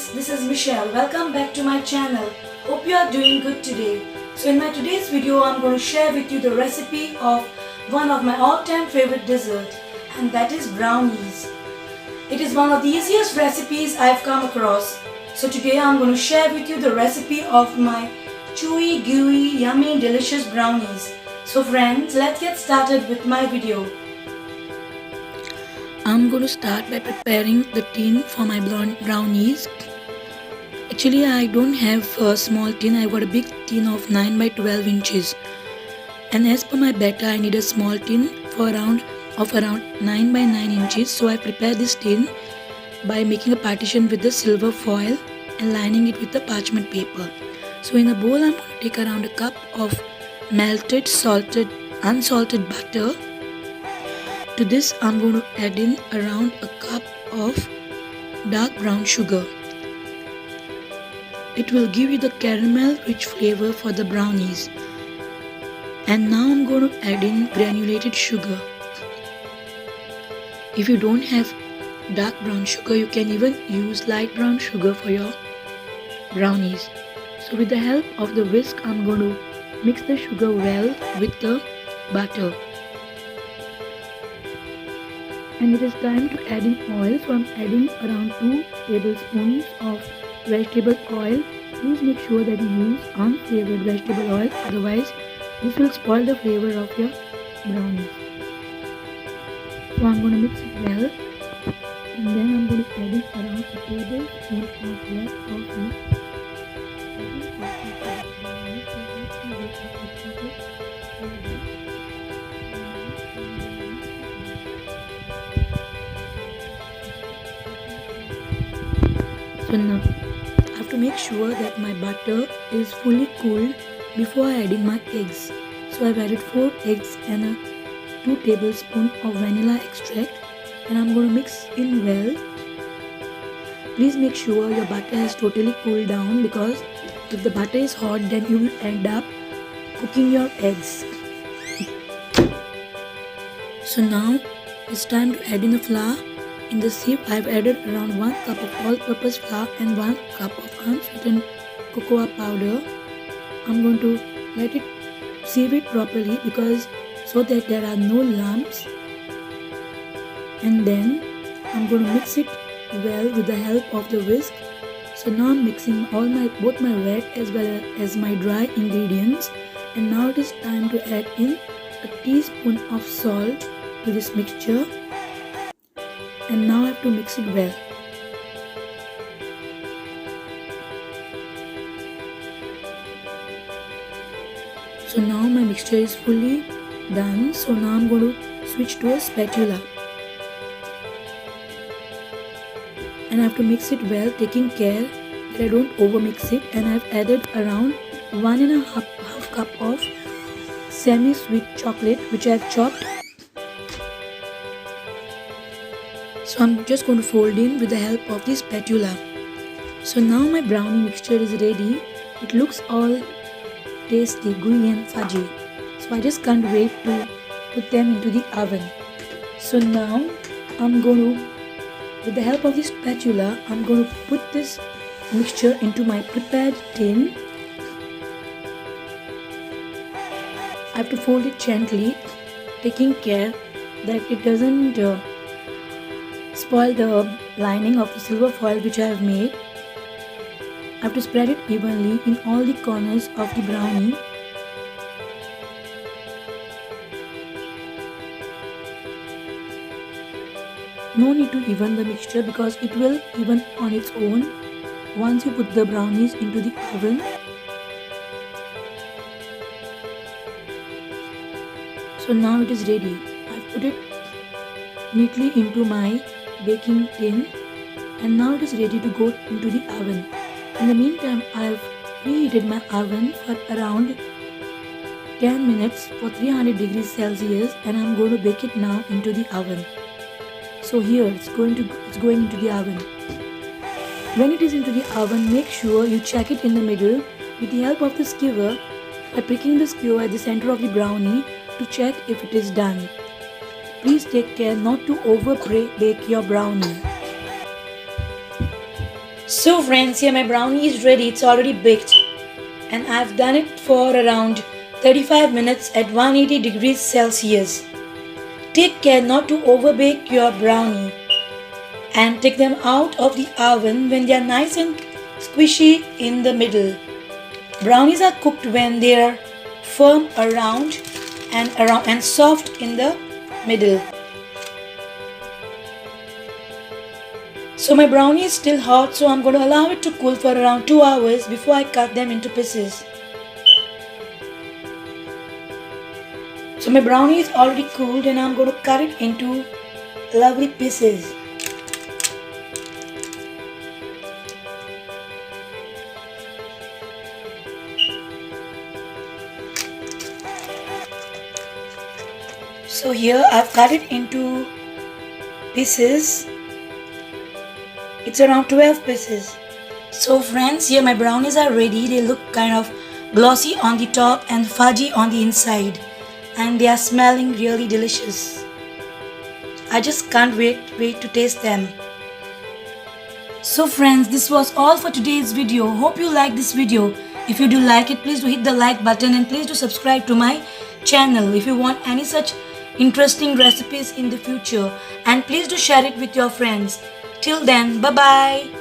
friends, this is Michelle. Welcome back to my channel. Hope you are doing good today. So in my today's video, I'm going to share with you the recipe of one of my all-time favorite dessert, and that is brownies. It is one of the easiest recipes I've come across. So today I'm going to share with you the recipe of my chewy, gooey, yummy, delicious brownies. So friends, let's get started with my video. I'm going to start by preparing the tin for my brownies. Actually, I don't have a small tin. I got a big tin of 9 by 12 inches. And as per my batter, I need a small tin for around 9 by 9 inches. So I prepare this tin by making a partition with the silver foil and lining it with the parchment paper. So in a bowl, I'm going to take around a cup of melted, unsalted butter. To this, I'm going to add in around a cup of dark brown sugar. It will give you the caramel rich flavor for the brownies. And now I'm going to add in granulated sugar. If you don't have dark brown sugar, you can even use light brown sugar for your brownies. So with the help of the whisk, I'm going to mix the sugar well with the butter. And it is time to add in oil, so I'm adding around 2 tablespoons of vegetable oil. Please make sure that you use unflavored vegetable oil, otherwise this will spoil the flavor of your brownies. So I'm going to mix it well, and then I'm going to add in around a tablespoon of leftover So now I have to make sure that my butter is fully cooled before I add in my eggs. So I've added 4 eggs and 2 tablespoons of vanilla extract, and I'm going to mix in well. Please make sure your butter has totally cooled down, because if the butter is hot, then you will end up cooking your eggs. So now it's time to add in the flour. In the sieve, I have added around 1 cup of all-purpose flour and 1 cup of unsweetened cocoa powder. I'm going to let it sieve it properly, so that there are no lumps. And then I'm going to mix it well with the help of the whisk. So now I'm mixing both my wet as well as my dry ingredients. And now it is time to add in a teaspoon of salt to this mixture. And now I have to mix it well. So now my mixture is fully done. So now I'm going to switch to a spatula. And I have to mix it well, taking care that I don't overmix it. And I have added around 1.5 cup of semi-sweet chocolate, which I have chopped. So I'm just going to fold in with the help of this spatula. So now my brownie mixture is ready. It looks all tasty, gooey and fudgy. So I just can't wait to put them into the oven. So now I'm going to, with the help of this spatula, I'm going to put this mixture into my prepared tin. I have to fold it gently, taking care that it doesn't spoil the lining of the silver foil which I have made. I have to spread it evenly in all the corners of the brownie. No need to even the mixture, because it will even on its own once you put the brownies into the oven. So now it is ready. I've put it neatly into my baking tin, and now it is ready to go into the oven. In the meantime, I have preheated my oven for around 10 minutes for 300 degrees Celsius, and I'm going to bake it now into the oven. So here it's going into the oven. When it is into the oven, make sure you check it in the middle with the help of the skewer by pricking the skewer at the center of the brownie to check if it is done. Please take care not to over bake your brownie. So friends, here my brownie is ready. It's already baked. And I've done it for around 35 minutes at 180 degrees Celsius. Take care not to overbake your brownie and take them out of the oven when they are nice and squishy in the middle. Brownies are cooked when they are firm around and soft in the middle. So my brownie is still hot, so I'm going to allow it to cool for around 2 hours before I cut them into pieces. So my brownie is already cooled and I'm going to cut it into lovely pieces. So here I've cut it into pieces. It's around 12 pieces. So friends, here my brownies are ready. They look kind of glossy on the top and fudgy on the inside. And they are smelling really delicious. I just can't wait to taste them. So friends, this was all for today's video. Hope you like this video. If you do like it, please do hit the like button and please do subscribe to my channel if you want any such interesting recipes in the future. And please do share it with your friends. Till then, bye bye.